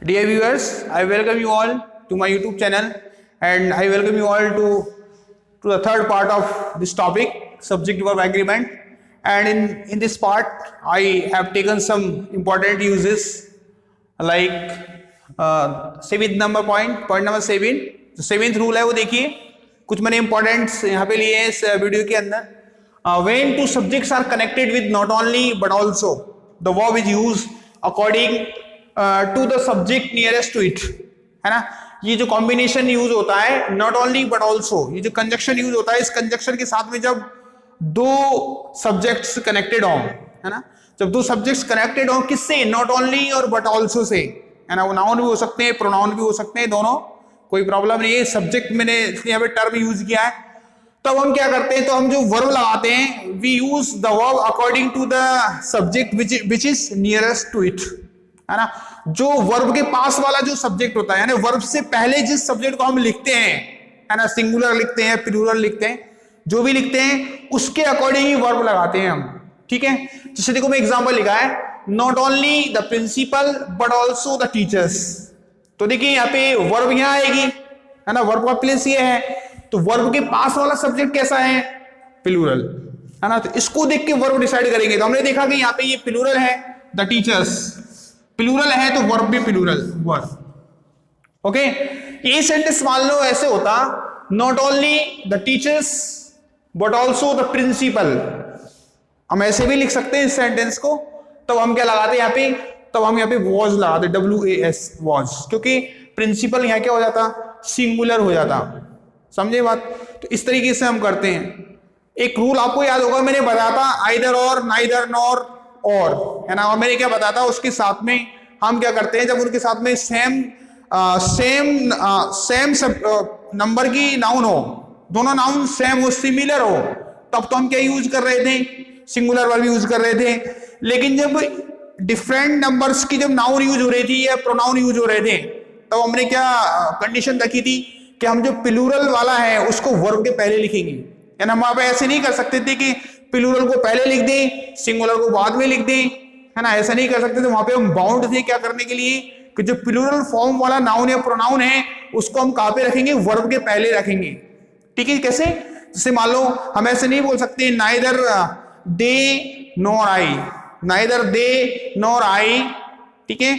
Dear viewers, I welcome you all to my YouTube channel and I welcome you all to the third part of this topic, subject-verb agreement. And in this part, I have taken some important uses like seventh point number 7. जो seventh rule है वो देखिए, कुछ मैंने importance यहाँ पे लिए हैं इस वीडियो के अंदर. When two subjects are connected with not only but also the verb is used according to the subject nearest to it, है ना. ये जो कॉम्बिनेशन यूज होता है नॉट ओनली बट ऑल्सो, ये जो कंजक्शन यूज होता है, इस कंजक्शन के साथ में जब दो सब्जेक्ट्स कनेक्टेड हों, है ना, जब दो सब्जेक्ट्स कनेक्टेड हों किससे, नॉट ओनली और बट ऑल्सो से, है ना. वो नाउन भी हो सकते हैं, प्रोनाउन भी हो सकते हैं, दोनों, कोई प्रॉब्लम नहीं है. सब्जेक्ट मैंने इसलिए यहाँ पे टर्म यूज किया है. तब हम क्या करते हैं, तो हम जो वर्ब लगाते हैं, we use the verb according to the subject which is nearest to it, है ना. जो वर्ब के पास वाला जो सब्जेक्ट होता है, यानी वर्ब से पहले जिस सब्जेक्ट को हम लिखते हैं, है ना, सिंगुलर लिखते हैं, प्लूरल लिखते हैं, जो भी लिखते हैं उसके अकॉर्डिंग ही वर्ब लगाते हैं हम. ठीक है. जैसे देखो मैं एग्जांपल लिखा है, not only the principal but also the teachers. तो देखिए यहाँ पे वर्ब यहाँ आएगी, है ना, वर्ब का प्लेस ये है. तो वर्ब के पास वाला सब्जेक्ट कैसा है, प्लूरल, है ना. तो इसको देख के वर्ब डिसाइड करेंगे. तो हमने देखा कि यहाँ पे ये प्लूरल है, द टीचर्स, प्लूरल है तो वर्ब भी प्लूरल वर्ब. ओके. ये सेंटेंस मान लो ऐसे होता, not only the teachers but also the principal. हम ऐसे भी लिख सकते हैं इस सेंटेंस को. तब हम क्या लगाते हैं यहाँ पे, तब हम यहाँ पे वॉज लगाते, WAS वॉज, क्योंकि प्रिंसिपल यहाँ क्या हो जाता, सिंगुलर हो जाता. समझे बात. तो इस तरीके से हम करते हैं. एक रूल आपको याद होगा, मैंने बताया था आइदर और, नाइदर नॉर और, है ना. और मैंने क्या बताया था, उसके साथ में हम क्या करते हैं, जब उनके साथ में सेम नंबर की नाउन हो, दोनों नाउन सेम हो, सिमिलर हो, तब तो हम क्या यूज कर रहे थे, सिंगुलर वर्ब यूज कर रहे थे. लेकिन जब डिफरेंट नंबर्स की जब नाउन यूज हो रही थी या प्रोनाउन यूज हो रहे थे, तब हमने क्या कंडीशन रखी थी कि हम जो प्लूरल वाला है उसको वर्ब के पहले लिखेंगे. यानी हम वहां पे ऐसे नहीं कर सकते थे कि प्लूरल को पहले लिख दें, सिंगुलर को बाद में लिख दें, है ना. ऐसा नहीं कर सकते थे. वहां पे हम बाउंड थे क्या करने के लिए, कि जो प्लूरल फॉर्म वाला नाउन या प्रोनाउन है उसको हम कहां पे रखेंगे, वर्ब के पहले रखेंगे. ठीक है. कैसे, जैसे मान लो हम ऐसे नहीं बोल सकते neither they nor I, neither they nor I, ठीक है,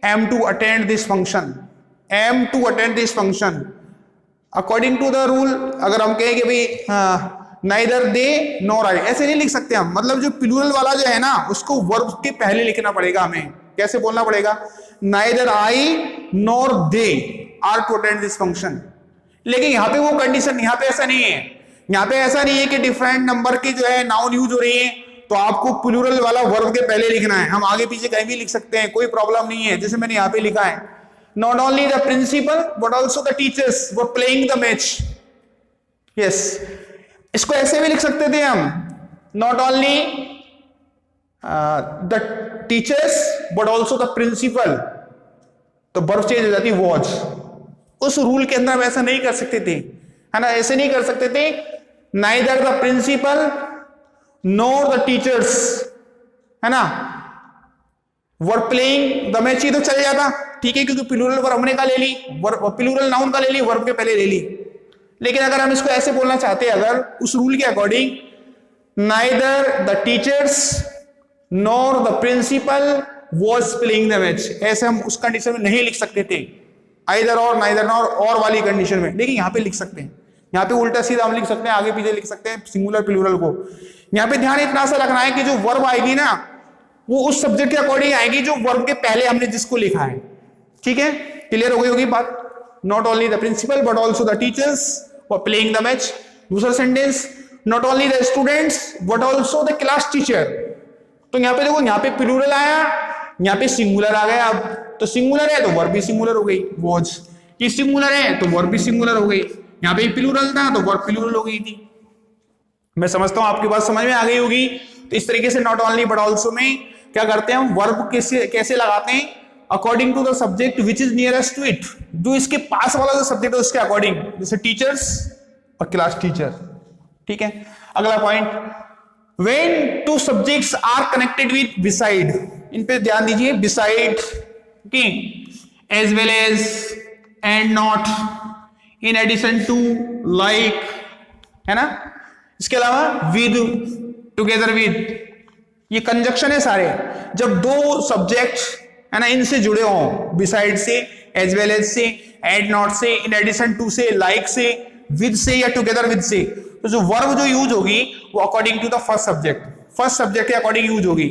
am to attend this function, am to attend this function. According to the rule अगर हम कहें कि भाई नाइदर दे नॉर आई, ऐसे नहीं लिख सकते हम. मतलब जो प्लूरल वाला जो है ना, उसको वर्ब के पहले लिखना पड़ेगा हमें. कैसे बोलना पड़ेगा, neither I nor they are to attend this function. लेकिन यहाँ पे वो कंडीशन, यहाँ पे ऐसा नहीं है. यहाँ पे ऐसा नहीं है कि डिफरेंट नंबर की जो है नाउन यूज हो रही है तो आपको प्लूरल वाला वर्ब के पहले लिखना है. हम आगे पीछे कहीं भी लिख सकते हैं, कोई प्रॉब्लम नहीं है. जैसे मैंने यहाँ पे लिखा है, not only the principal but also the teachers were playing the match. Yes. इसको ऐसे भी लिख सकते थे हम, not only the teachers but also the principal. तो वर्ब चेंज हो जाती was. उस रूल के अंदर हम ऐसा नहीं कर सकते थे, है ना. ऐसे नहीं कर सकते थे, neither the principal nor the teachers, है ना, were playing the match. ये तो चल जाता, ठीक है, क्योंकि प्लूरल वर्ब हमने का ले ली, प्लूरल नाउन का ले ली, वर्ब के पहले ले ली. लेकिन अगर हम इसको ऐसे बोलना चाहते हैं, अगर उस रूल के according, neither the teachers nor the principal was playing the match, ऐसे हम उस कंडीशन में नहीं लिख सकते थे, आइदर और, नाइदर नॉर और वाली कंडीशन में. लेकिन यहाँ पे लिख सकते हैं. यहाँ पे उल्टा सीधा हम लिख सकते हैं, आगे पीछे लिख सकते हैं सिंगुलर प्लूरल को. यहाँ पे ध्यान इतना सा रखना है कि जो वर्ब आएगी ना, वो उस सब्जेक्ट के अकॉर्डिंग आएगी जो वर्ब के पहले हमने जिसको लिखा है. ठीक है. क्लियर हो गई होगी बात. Not only the principal but also the teachers were playing the match. दूसरा sentence, not only the students but also the class teacher. तो यहाँ पे देखो, यहाँ पे प्लूरल आया, यहाँ पे सिंगुलर आ गया. अब तो सिंगुलर है तो वर्ब भी सिंगुलर हो गई, वॉज. ये सिंगुलर है तो वर्ब भी सिंगुलर हो गई. यहाँ पे प्लूरल था तो वर्ब प्लूरल हो गई थी. मैं समझता हूं आपकी बात समझ में आ गई होगी. तो इस तरीके से नॉट ओनली बट ऑल्सो में क्या करते हैं हम, वर्ब कैसे लगाते हैं, according to the subject which is nearest to it, जो इसके पास वाला जो सब्जेक्ट है उसके अकॉर्डिंग, जैसे टीचर्स और क्लास टीचर. ठीक है. अगला point, when two subjects are connected with beside, इन पे ध्यान दीजिए, beside, okay, as well as and not, in addition to, like, है ना। इसके अलावा with, together with, ये कंजक्शन है सारे। जब दो सब्जेक्ट है ना इनसे जुड़े हों, बिसाइड से, एज वेल एज से, एंड नॉट से, इन एडिशन टू से, लाइक से, विद से या टुगेदर विद से, तो जो वर्ब जो यूज होगी वो according to the first subject के अकॉर्डिंग यूज होगी।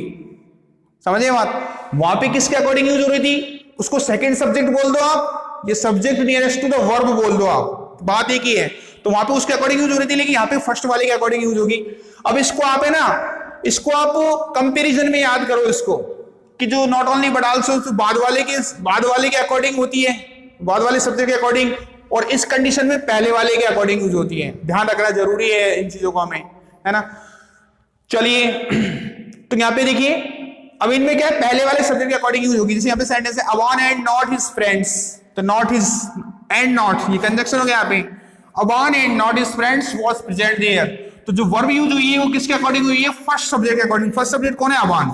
समझे बात? वहां पे किसके अकॉर्डिंग यूज हो रही थी? उसको सेकंड सब्जेक्ट बोल दो आप, ये subject nearest to the verb बोल दो आप, बात एक ही है। तो वहां पे उसके अकॉर्डिंग यूज हो रही थी, लेकिन यहाँ पे फर्स्ट वाले के अकॉर्डिंग यूज होगी। अब इसको आप है ना, इसको आप कंपैरिजन में याद करो इसको, कि जो नॉट ओनली बट आल्सो बाद वाले के अकॉर्डिंग होती है, बाद वाले सब्जेक्ट के अकॉर्डिंग, और इस कंडीशन में पहले वाले के अकॉर्डिंग यूज होती है। ध्यान रखना जरूरी है इन चीजों को हमें, है ना। चलिए तो यहाँ पे देखिए, अब इनमें क्या है, पहले वाले सब्जेक्ट के अकॉर्डिंग यूज होगी। जैसे यहाँ पे सेंटेंस है Awan and not his friends, तो नॉट हिज एंड नॉट, ये कंजक्शन हो गया यहाँ पे। Awan and not his friends was present there, तो जो वर्ब यूज हुई है वो किसके अकॉर्डिंग हुई है? फर्स्ट सब्जेक्ट के अकॉर्डिंग। फर्स्ट सब्जेक्ट कौन है? अवान,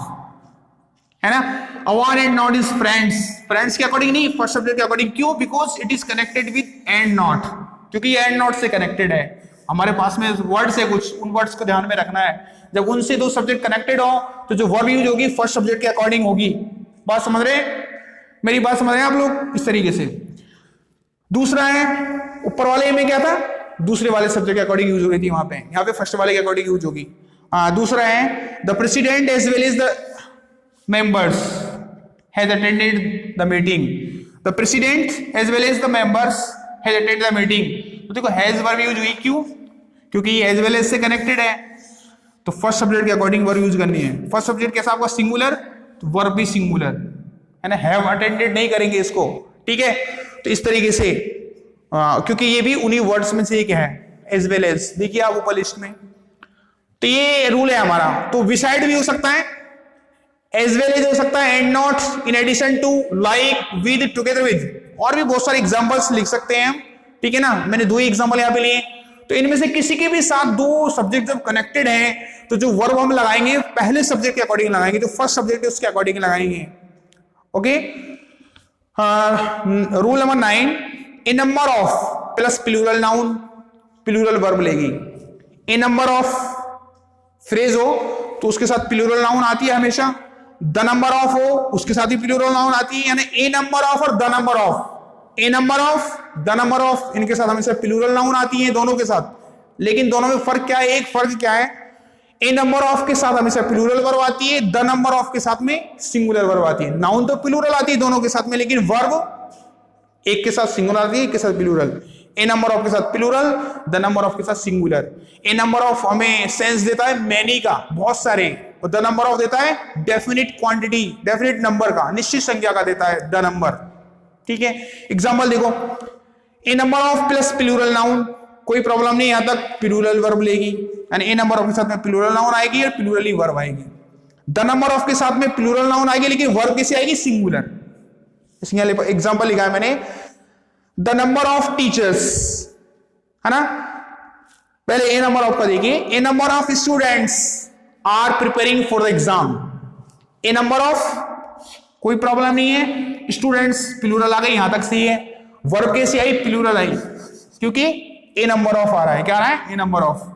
है ना। Awan and not his friends, friends के अकॉर्डिंग नहीं, फर्स्ट सब्जेक्ट के अकॉर्डिंग। क्यों? Because it is connected with and not, क्योंकि ये एंड नॉट से कनेक्टेड है। हमारे पास में वर्ड्स है कुछ, उन वर्ड्स को ध्यान में रखना है। जब उनसे दो सब्जेक्ट कनेक्टेड हो तो जो वर्ब यूज होगी फर्स्ट सब्जेक्ट के अकॉर्डिंग होगी। बात समझ रहे? मेरी बात समझ रहे हैं आप लोग? इस तरीके से। दूसरा है, ऊपर वाले में क्या था? दूसरे वाले सब्जेक्ट के अकॉर्डिंग यूज हो रही थी वहां पे, यहाँ पे फर्स्ट वाले के अकॉर्डिंग यूज होगी। दूसरा है the president as well as the members has attended the meeting, the president as well as the members has attended the meeting. तो देखो हैज वर्ब यूज हुई, क्यों? क्योंकि ये एज वेल एज से कनेक्टेड है, तो फर्स्ट सब्जेक्ट के अकॉर्डिंग वर्ब यूज करनी है। फर्स्ट सब्जेक्ट कैसा आपका? सिंगुलर, तो वर्ब भी सिंगुलर, है ना। हैव अटेंडेड नहीं करेंगे इसको, ठीक है। तो इस तरीके से क्योंकि ये भी उन्हीं वर्ड्स में से एक है, एज वेल एज। देखिए आप ऊपर लिस्ट में, तो ये रूल है हमारा। तो बिसाइड भी हो सकता है, एज वेल एज हो सकता है, and not, in addition to, like, with, together with, और भी बहुत सारे एग्जांपल्स लिख सकते हैं हम, ठीक है ना। मैंने दो ही एग्जांपल यहाँ पे लिए। तो इनमें से किसी के भी साथ दो सब्जेक्ट जब कनेक्टेड हैं तो जो वर्ब हम लगाएंगे पहले सब्जेक्ट के अकॉर्डिंग लगाएंगे, जो फर्स्ट सब्जेक्ट है उसके अकॉर्डिंग लगाएंगे। Okay. Rule number 9, a number of plus plural noun plural verb लेगी। ए नंबर ऑफ फ्रेज हो तो उसके साथ प्लूरल नाउन आती है हमेशा। द नंबर ऑफ हो उसके साथ ही प्लूरल नाउन आती है, यानी ए नंबर ऑफ और the number of. A number of, the number of, इनके साथ हमेशा प्लूरल नाउन आती है दोनों के साथ। लेकिन दोनों में फर्क क्या है? एक फर्क क्या है, ए नंबर ऑफ के साथ हमेशा प्लूरल वर्ब आती है, द नंबर ऑफ के साथ में सिंगुलर वर्ब आती है। नाउन तो प्लूरल आती है दोनों के साथ में, लेकिन वर्ब एक के साथ सिंगुलर आती है, एक के साथ प्लूरल। ए नंबर ऑफ के साथ प्लूरल, द नंबर ऑफ के साथ सिंगुलर। ए नंबर ऑफ हमें सेंस देता है मैनी का, बहुत सारे, और द नंबर ऑफ देता है डेफिनिट क्वांटिटी, डेफिनिट नंबर का, निश्चित संख्या का देता है द नंबर, ठीक है। एग्जांपल देखो, a number of plus plural noun, कोई प्रॉब्लम नहीं, यहां तक प्लूरल वर्ब लेगी, यानी ए नंबर ऑफ के साथ में प्लूरल नाउन आएगी और प्लूरली वर्ब आएगी। द नंबर ऑफ के साथ में प्लूरल नाउन आएगी, लेकिन वर्ब कैसे आएगी? सिंगुलर। एग्जांपल लिखा है मैंने, द नंबर ऑफ टीचर्स, है ना। पहले ए नंबर ऑफ का देखिए, a number of students are preparing for the exam. A number of कोई प्रॉब्लम नहीं है, स्टूडेंट्स प्लूरल आ गई, यहां तक सही है। वर्ब कैसे आई? प्लूरल आई, क्योंकि ए नंबर ऑफ आ रहा है। क्या आ रहा है? A number of.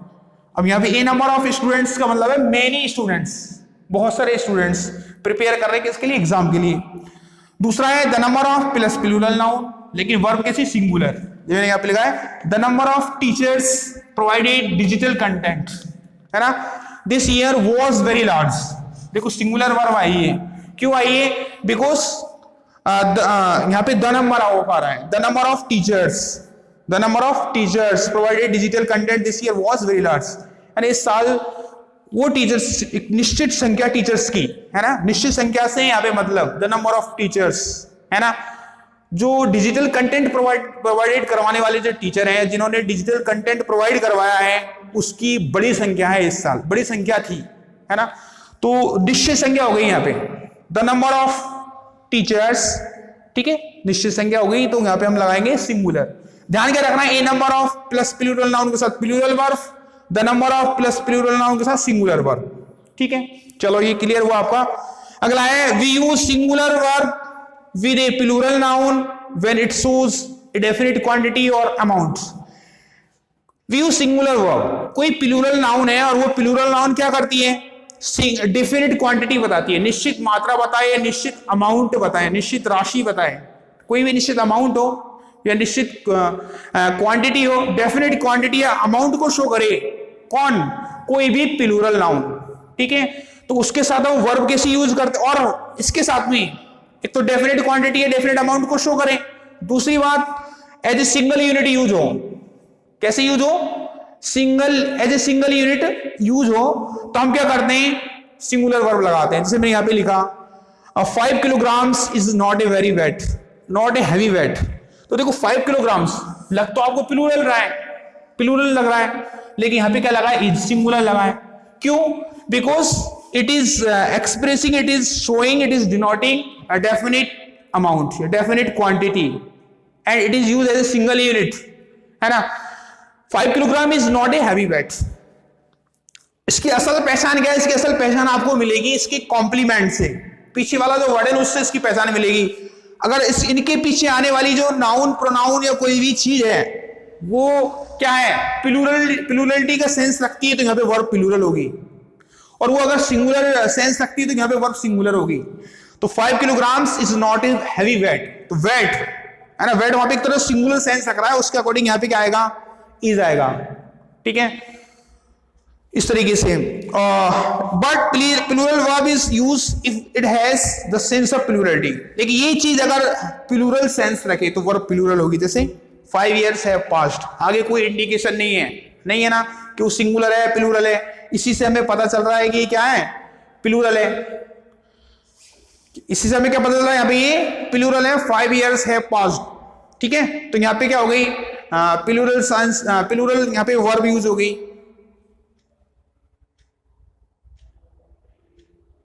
अब यहां पे ए नंबर ऑफ स्टूडेंट्स का मतलब है मेनी स्टूडेंट्स, बहुत सारे स्टूडेंट्स प्रिपेयर कर रहे हैं किसके लिए? एग्जाम के लिए। दूसरा है the number of plus plural noun, लेकिन वर्ब कैसी? सिंगुलर। मैंने यहां पे लिखा है the number of teachers provided digital content, है ना। This year was very large. देखो सिंगुलर वर्ब आई है, क्यों आई है? बिकॉज यहां पे द नंबर ऑफ आ रहा है। The number of teachers, the number of teachers provided digital content this year was very large, यानी इस साल वो टीचर्स, एक निश्चित संख्या टीचर्स की, है ना, निश्चित संख्या से यहाँ पे मतलब द नंबर ऑफ टीचर्स, है ना। जो डिजिटल कंटेंट प्रोवाइडेड करवाने वाले जो टीचर हैं, जिन्होंने डिजिटल कंटेंट प्रोवाइड करवाया है, उसकी बड़ी संख्या है इस साल, बड़ी संख्या थी, है ना। तो निश्चित संख्या हो गई यहाँ पे द नंबर ऑफ टीचर्स, ठीक है, निश्चित संख्या हो गई, तो यहाँ पे हम लगाएंगे सिंगुलर। ध्यान क्या रखना है? A number of plus plural noun के साथ plural verb, the number of plus plural noun के साथ सिंगुलर वर्ब, ठीक है। चलो ये क्लियर हुआ आपका। अगला है we use singular verb with a plural noun when it shows a definite quantity or amount. We use singular verb. कोई प्लूरल नाउन है और वो प्लूरल नाउन क्या करती है, डेफिनेट क्वांटिटी बताती है, निश्चित मात्रा बताए, निश्चित अमाउंट बताए, निश्चित राशि बताए, कोई भी निश्चित अमाउंट हो या निश्चित क्वांटिटी हो, डेफिनेट क्वांटिटी या अमाउंट को शो करे, कौन, कोई भी प्लूरल नाउन, ठीक है। तो उसके साथ हम वर्ब कैसे यूज करते, और इसके साथ में एक तो डेफिनेट क्वांटिटी या डेफिनेट अमाउंट को शो करें, दूसरी बात as a single unit use हो, कैसे यूज हो, single, as a single unit use हो, तो हम क्या करते हैं, सिंगुलर वर्ब लगाते हैं। जैसे मैंने यहां पे लिखा 5 kilograms is not a very weight, not a heavy weight, तो देखो 5 किलोग्राम्स लग तो आपको प्लूरल रहा है, प्लूरल लग रहा है, लेकिन यहां पे क्या लगा है, इज सिंगुलर लगा है, क्यों, because it is expressing, it is showing, it is denoting a definite amount, a definite quantity, and it is used as a single unit, है ना। 5 kilogram is not a heavy weight. इसकी असल पहचान क्या है, इसकी असल पहचान आपको मिलेगी इसके कॉम्प्लीमेंट से, पीछे वाला जो वर्ड है उससे इसकी पहचान मिलेगी। अगर इस इनके पीछे आने वाली जो नाउन, प्रोनाउन या कोई भी चीज है वो क्या है, प्लूरलिटी का सेंस रखती है, तो यहाँ पे वर्ब प्लूरल होगी, और वो अगर सिंगुलर सेंस रखती है तो यहाँ पे वर्ब सिंगुलर होगी। तो 5 kilograms is not a heavy weight, तो वेट है ना, वेट वहां पे एक तरह सिंगुलर सेंस रख रहा है, उसके अकॉर्डिंग यहाँ पे क्या आएगा, इज आएगा, ठीक है, इस तरीके से। But plural verb is use if it has the sense of plurality, लेकिन ये चीज अगर प्लूरल सेंस रखे तो वर्ब प्लूरल होगी। जैसे 5 years have passed, आगे कोई इंडिकेशन नहीं है ना कि वो सिंगुलर है प्लूरल है, इसी से हमें पता चल रहा है कि क्या है, प्लूरल है, इसी से हमें क्या पता चल रहा है, यहाँ पे ये प्लूरल है, 5 years have passed, ठीक है। तो यहाँ पे क्या हो गई, प्लूरल सेंस, प्लूरल यहाँ पे वर्ब यूज हो गई,